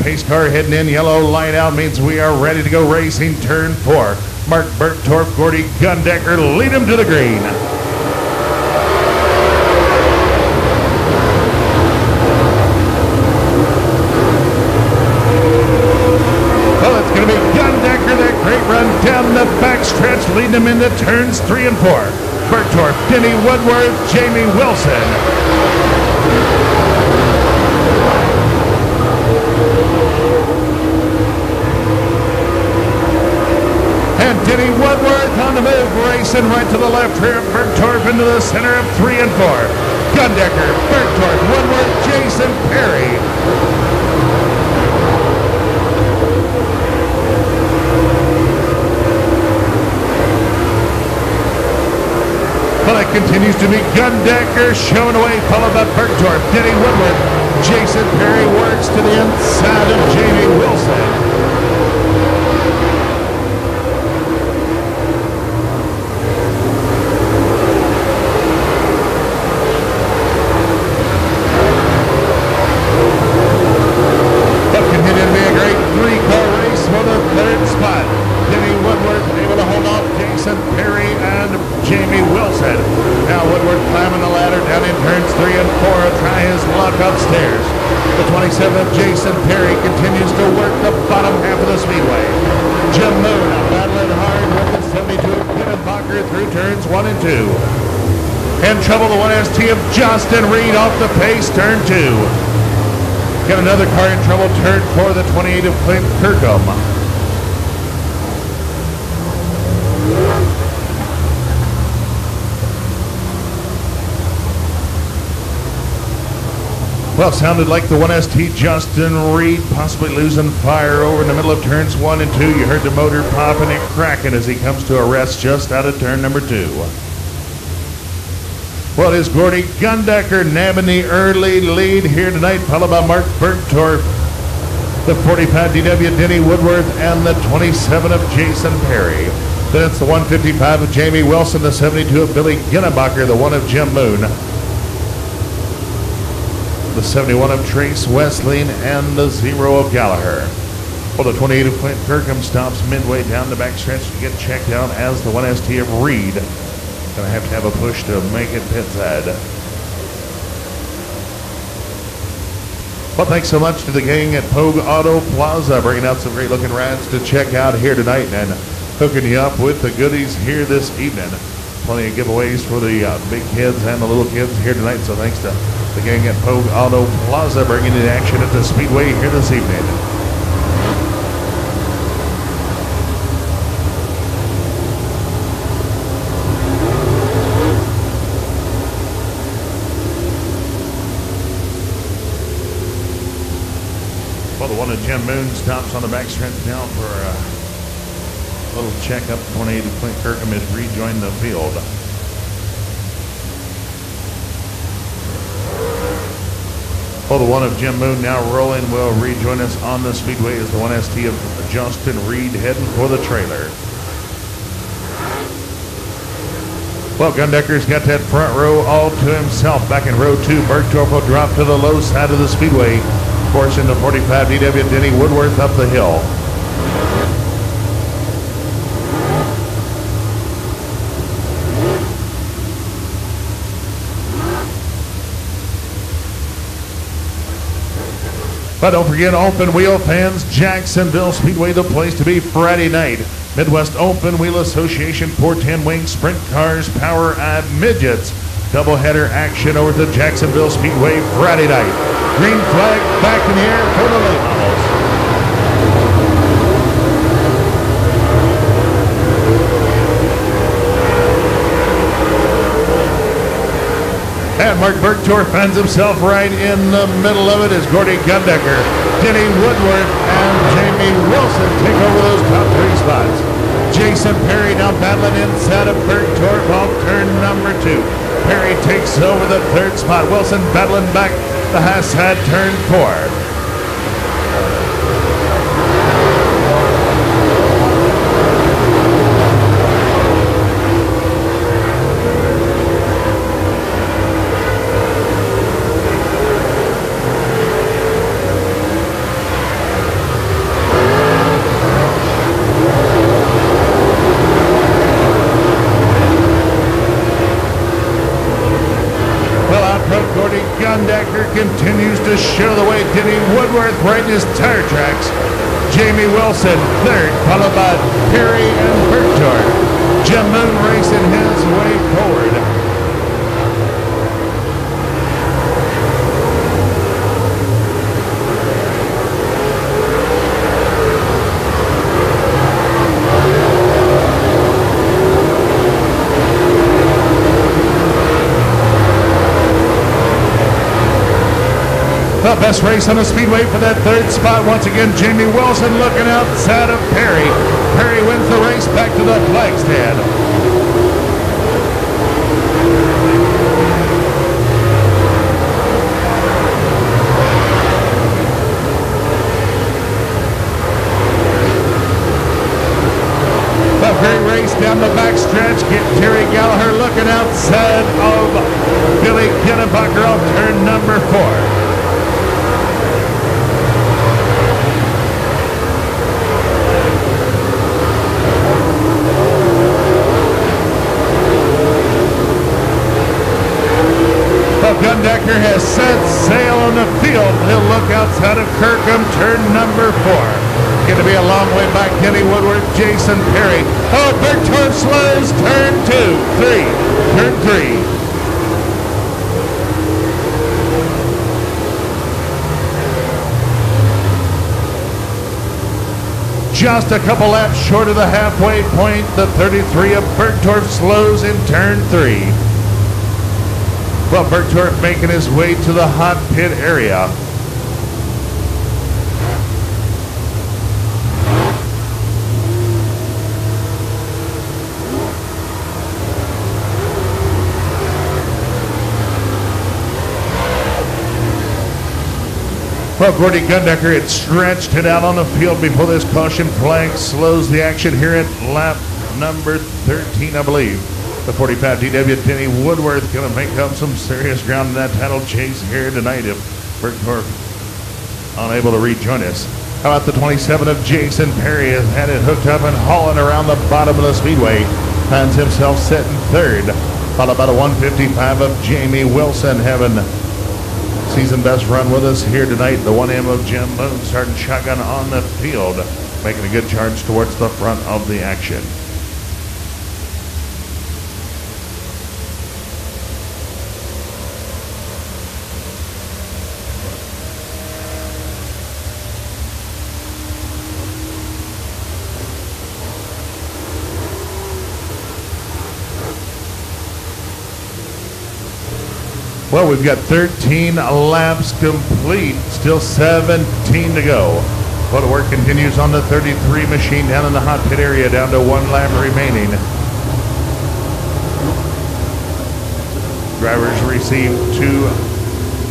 pace car heading in. Yellow light out means we are ready to go racing. Turn 4. Mark Bergtorp, Gordy Gundecker lead him to the green. Well, it's going to be Gundecker, that great run down the backstretch, leading him into turns 3 and 4. Bergtorp, Denny Woodworth, Jamie Wilson. And Denny Woodworth on the move, racing right to the left here. Bergtorp into the center of 3 and 4. Gundecker, Bergtorp, Woodworth, Jason Perry. Well, it continues to be Gundecker showing away, followed by Bergtorp, Denny Woodworth. Jason Perry works to the inside of Jamie Wilson. But continuing to be a great 3-car race for the 3rd spot. Denny Woodworth able to hold off Jason Perry and Jamie Wilson. Now Woodward climbing the ladder down in turns 3 and 4. Try his luck upstairs. The 27 of Jason Perry continues to work the bottom half of the speedway. Jim Moon battling hard with the 72 of Pinnenbacher through turns 1 and 2. In trouble, the 1ST of Justin Reed off the pace, turn 2. Got another car in trouble, turn 4, the 28 of Clint Kirkham. Well, sounded like the 1ST Justin Reed possibly losing fire over in the middle of turns 1 and 2. You heard the motor popping and cracking as he comes to a rest just out of turn number 2. Well, it is Gordy Gundecker nabbing the early lead here tonight, followed by Mark Bergtorp, the 45 DW Denny Woodworth, and the 27 of Jason Perry. Then it's the 155 of Jamie Wilson, the 72 of Billy Ginnebacher, the 1 of Jim Moon, the 71 of Trace Westling, and the 0 of Gallagher. Well, the 28 of Clint Kirkham stops midway down the backstretch to get checked out as the 1ST of Reed. Going to have a push to make it pit side. Well, thanks so much to the gang at Pogue Auto Plaza, bringing out some great looking rides to check out here tonight and hooking you up with the goodies here this evening. Plenty of giveaways for the big kids and the little kids here tonight. So thanks to the gang at Pogue Auto Plaza, bringing in action at the Speedway here this evening. Well, the 1 of Jim Moon stops on the backstretch now for a little checkup. 28 of Clint Kirkham has rejoined the field. Well, the 1 of Jim Moon now rolling will rejoin us on the speedway as the 1ST of Justin Reed heading for the trailer. Well, Gundecker's got that front row all to himself. Back in row 2, Bergtorp will drop to the low side of the speedway, forcing the 45 DW Denny Woodworth up the hill. But don't forget, Open Wheel fans, Jacksonville Speedway, the place to be Friday night. Midwest Open Wheel Association 410 Wing Sprint Cars Power Eye Midgets. Doubleheader action over at the Jacksonville Speedway Friday night. Green flag back in the air for the late models. And Mark Bergtorp finds himself right in the middle of it as Gordy Gundecker, Denny Woodworth, and Jamie Wilson take over those top 3 spots. Jason Perry now battling inside of Bergtorp off turn number 2. Perry takes over the 3rd spot. Wilson battling back the high side, turn 4. continues to show the way. Denny Woodworth right in his tire tracks. Jamie Wilson third, followed by Perry and Bergdorf. Jim Moon racing his way forward. The best race on the speedway for that third spot. Once again, Jamie Wilson looking outside of Perry. Perry wins the race back to the flag stand. A great race down the backstretch. Get Terry Gallagher looking outside of Billy Kennebucker on turn number 4. Gundecker has set sail on the field. He'll look outside of Kirkham, turn number 4. Going to be a long way back. Denny Woodworth, Jason Perry. Oh, Bergdorf slows, turn 2, 3, turn 3. Just a couple laps short of the halfway point. The 33 of Bergdorf slows in turn 3. Well, Bergdorf making his way to the hot pit area. Well, Gordy Gundecker had stretched it out on the field before this caution flag slows the action here at lap number 13, I believe. The 45 DW Denny Woodworth going to make up some serious ground in that title chase here tonight if Bergdorf unable to rejoin us. How about the 27 of Jason Perry has had it hooked up and hauling around the bottom of the speedway. Finds himself set in third. Followed by the 155 of Jamie Wilson having season best run with us here tonight. The 1M of Jim Moon starting shotgun on the field, making a good charge towards the front of the action. Well, we've got 13 laps complete, still 17 to go. Well, the work continues on the 33 machine down in the hot pit area, down to 1 lap remaining. Drivers receive 2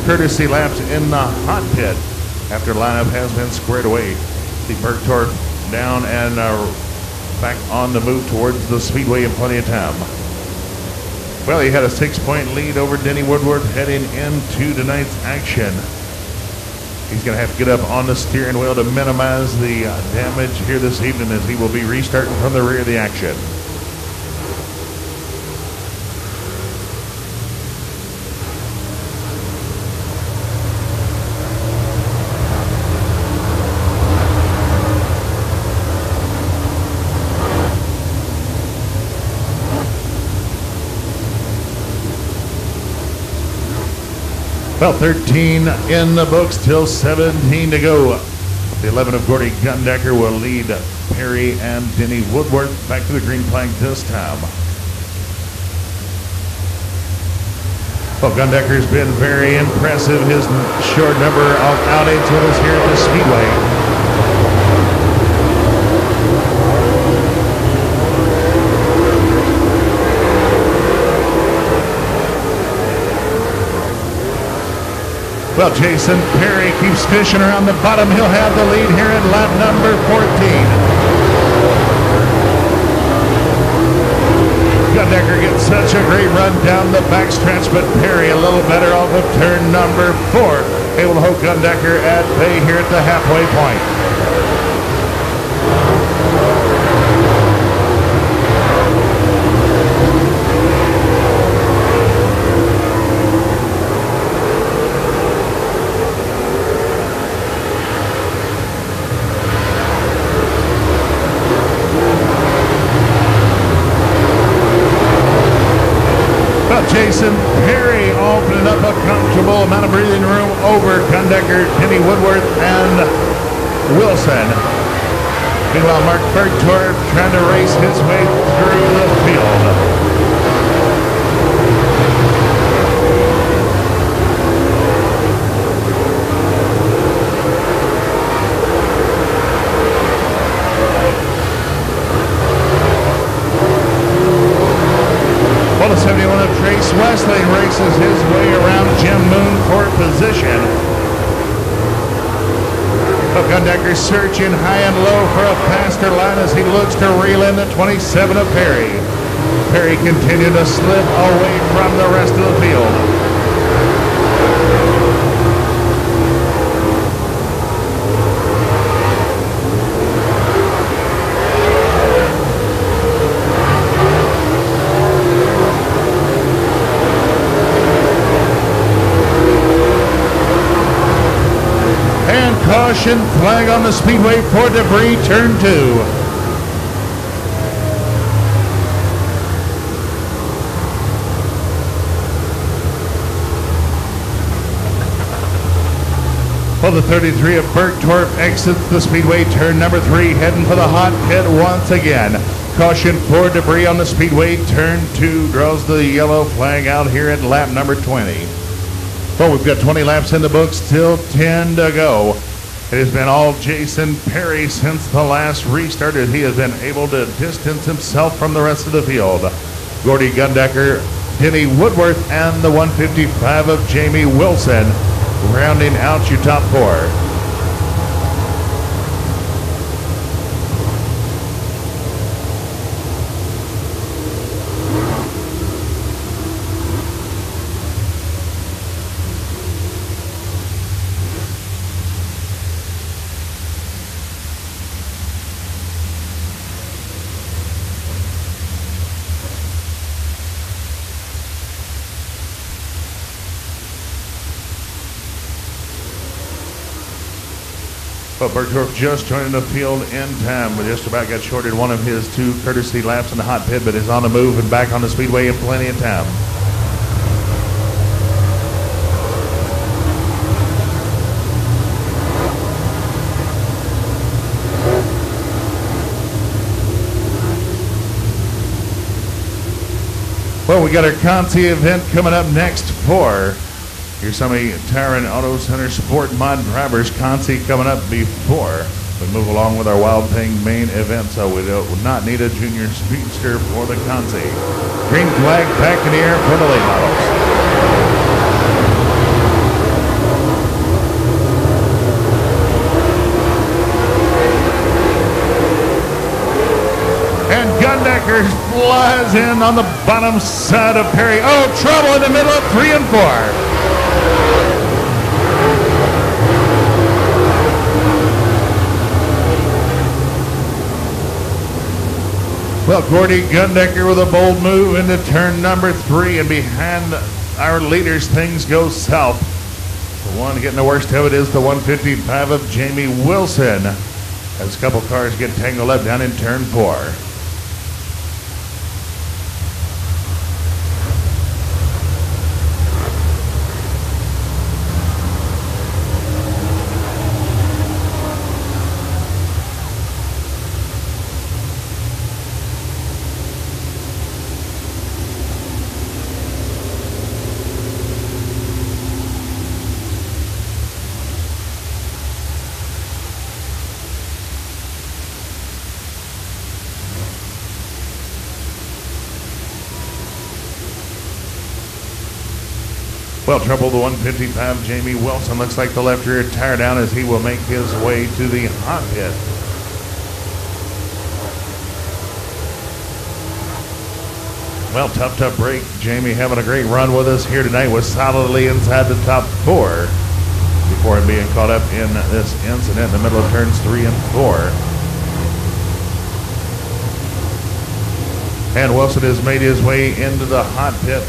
courtesy laps in the hot pit after lineup has been squared away. The Bergdorf down and back on the move towards the speedway in plenty of time. Well, he had a 6-point lead over Denny Woodworth heading into tonight's action. He's going to have to get up on the steering wheel to minimize the damage here this evening as he will be restarting from the rear of the action. Well, 13 in the books, till 17 to go. The 11 of Gordy Gundecker will lead Perry and Denny Woodworth back to the green flag this time. Well, Gundecker's been very impressive. His short number of outings with us here at the Speedway. Well, Jason Perry keeps fishing around the bottom. He'll have the lead here at lap number 14. Gundecker gets such a great run down the backstretch, but Perry a little better off of turn number 4. Able to hold Gundecker at bay here at the halfway point. amount of breathing room over Gundecker, Denny Woodworth, and Wilson. Meanwhile, Mark Bergtorp trying to race his way through the field. Well, the 71 of Trace Wesley races his way around Jim Moon for position. Gundecker searching high and low for a faster line as he looks to reel in the 27 of Perry. Perry continued to slip away from the rest of the field. Caution flag on the speedway for debris, turn 2. Well, the 33 of Bergtorp exits the speedway, turn number 3, heading for the hot pit once again. Caution for debris on the speedway, turn 2, draws the yellow flag out here at lap number 20. Well, we've got 20 laps in the books, still 10 to go. It has been all Jason Perry since the last restart, as he has been able to distance himself from the rest of the field. Gordy Gundecker, Denny Woodworth, and the 155 of Jamie Wilson rounding out your top 4. But Bergtorp just joining the field in time, but just about got shorted one of his 2 courtesy laps in the hot pit, but is on the move and back on the speedway in plenty of time. Well, we got our Conti event coming up next for here's some of Tyron Auto Center Sport Mod drivers. Conti coming up before we move along with our Wild Thing main event, so we do not need a junior speedster for the Conti. Green flag back in the air for the late models. And Gundecker flies in on the bottom side of Perry. Oh, trouble in the middle of 3 and 4. Well, Gordy Gundecker with a bold move into turn number 3, and behind our leaders, things go south. The one getting the worst of it is the 155 of Jamie Wilson, as a couple cars get tangled up down in turn 4. Well, trouble the 155, Jamie Wilson. Looks like the left rear tire down as he will make his way to the hot pit. Well, tough break. Jamie having a great run with us here tonight, was solidly inside the top 4 before him being caught up in this incident in the middle of turns 3 and 4. And Wilson has made his way into the hot pit.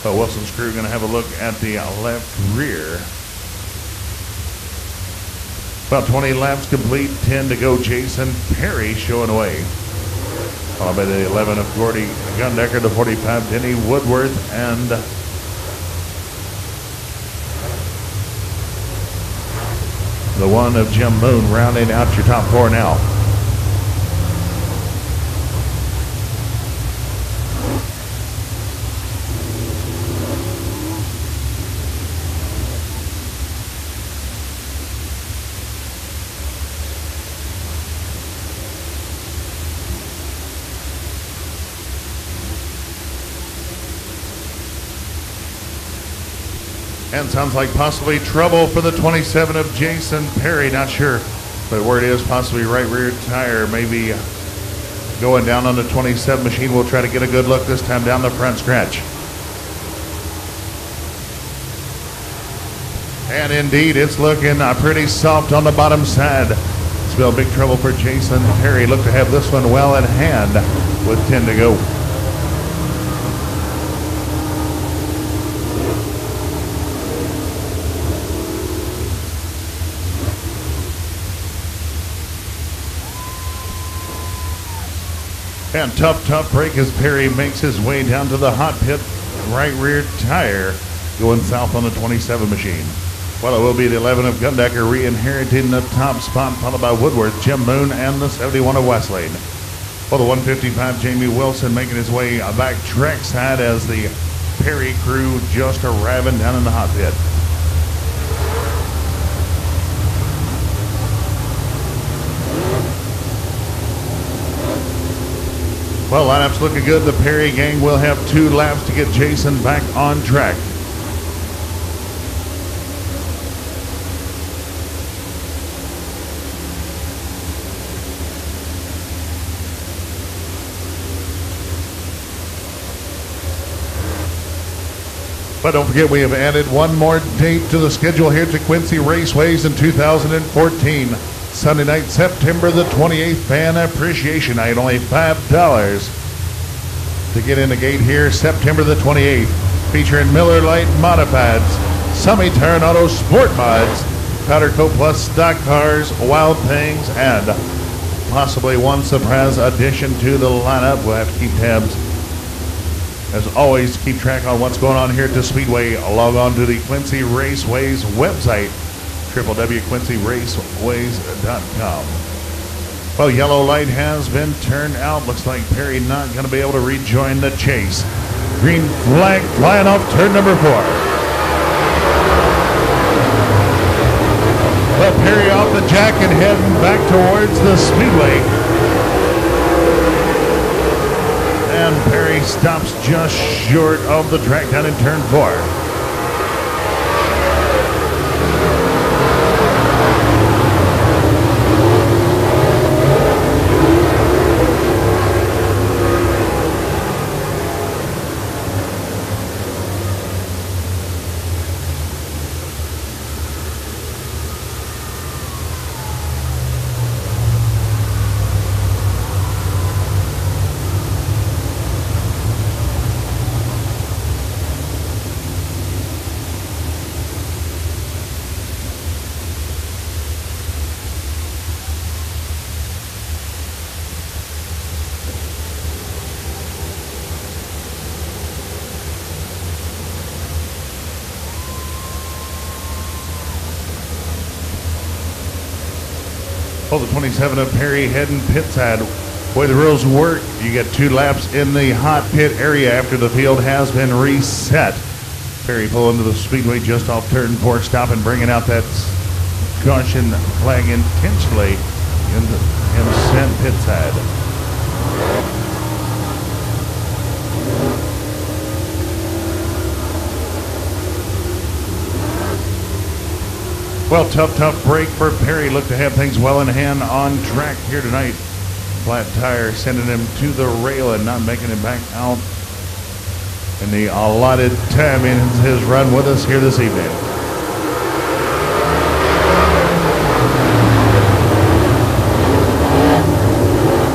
But Wilson's crew going to have a look at the left rear. About 20 laps complete, 10 to go. Jason Perry showing away. Followed by the 11 of Gordy Gundecker, the 45 Denny Woodworth, and the 1 of Jim Moon rounding out your top 4 now. And sounds like possibly trouble for the 27 of Jason Perry. Not sure, but word is possibly right rear tire maybe going down on the 27 machine. We'll try to get a good look this time down the front stretch. And indeed, it's looking pretty soft on the bottom side. Spell big trouble for Jason Perry. Look to have this one well in hand with 10 to go. And tough break as Perry makes his way down to the hot pit. Right rear tire going south on the 27 machine. Well, it will be the 11 of Gundecker re-inheriting the top spot, followed by Woodworth, Jim Moon, and the 71 of Westlane. Well, the 155 Jamie Wilson making his way back trackside as the Perry crew just arriving down in the hot pit. Well, lineup's looking good. The Perry gang will have 2 laps to get Jason back on track. But don't forget, we have added one more date to the schedule here to Quincy Raceways in 2014. Sunday night, September the 28th, Fan Appreciation Night. Only $5 to get in the gate here, September the 28th. Featuring Miller Lite Modifieds, Summy Turn Auto Sport Mods, Powder Coat Plus Stock Cars, Wild Things, and possibly one surprise addition to the lineup. We'll have to keep tabs. As always, keep track on what's going on here at the Speedway. Log on to the Quincy Raceways website, www.quincyraceways.com. Well, yellow light has been turned out. Looks like Perry not going to be able to rejoin the chase. Green flag flying off turn number 4. Well, Perry off the jack and heading back towards the Speedway. And Perry stops just short of the track down in turn 4. Well, the 27 of Perry heading pit side. Boy, the rules work. You get 2 laps in the hot pit area after the field has been reset. Perry pulling to the Speedway just off turn 4, stopping, bringing out that caution flag intentionally in sent pit side. Well, tough break for Perry. Look to have things well in hand on track here tonight. Flat tire sending him to the rail and not making him back out in the allotted time in his run with us here this evening.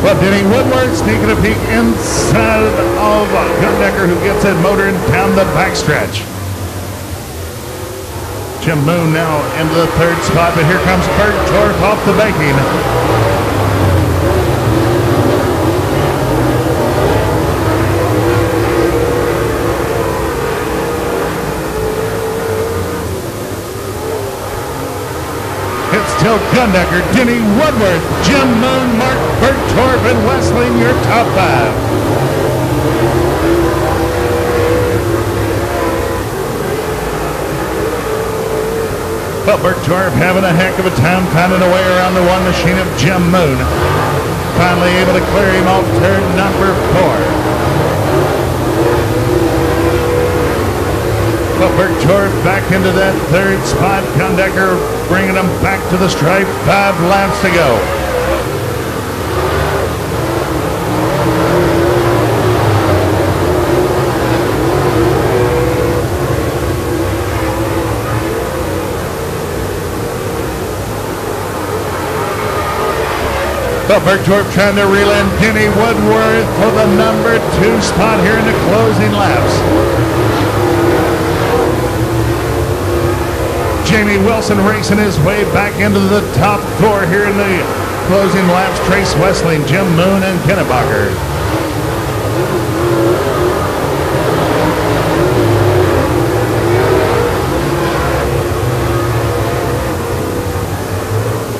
Well, Denny Woodward's taking a peek inside of Gundecker, who gets it motoring down the backstretch. Jim Moon now into the third spot, but here comes Bert Torf off the banking. It's still Gundecker, Denny Woodworth, Jim Moon, Mark Bert Torf, and Wesley in your top five. Well, Bert Torf having a heck of a time finding a way around the one machine of Jim Moon. Finally able to clear him off turn number 4. Well, Bert Torf back into that third spot. Gundecker bringing him back to the stripe. 5 laps to go. Well, Bert Torf trying to reel in Denny Woodworth for the number 2 spot here in the closing laps. Jamie Wilson racing his way back into the top 4 here in the closing laps. Trace Wessling, Jim Moon, and Kennebacher.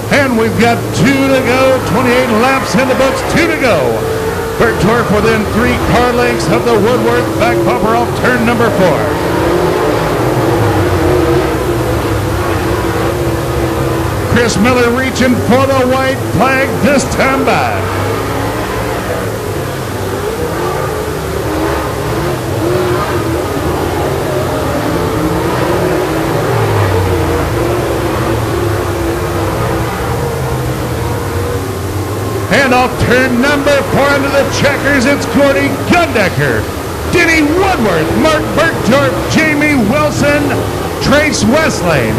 And we've got 2 to go, 28 laps in the books, 2 to go. Bert Torf within 3 car lengths of the Woodworth back bumper off turn number 4. Chris Miller reaching for the white flag this time by. And off turn number 4 into the checkers, it's Gordy Gundecker, Denny Woodworth, Mark Bert Torf, Jamie Wilson, Trace Wessling.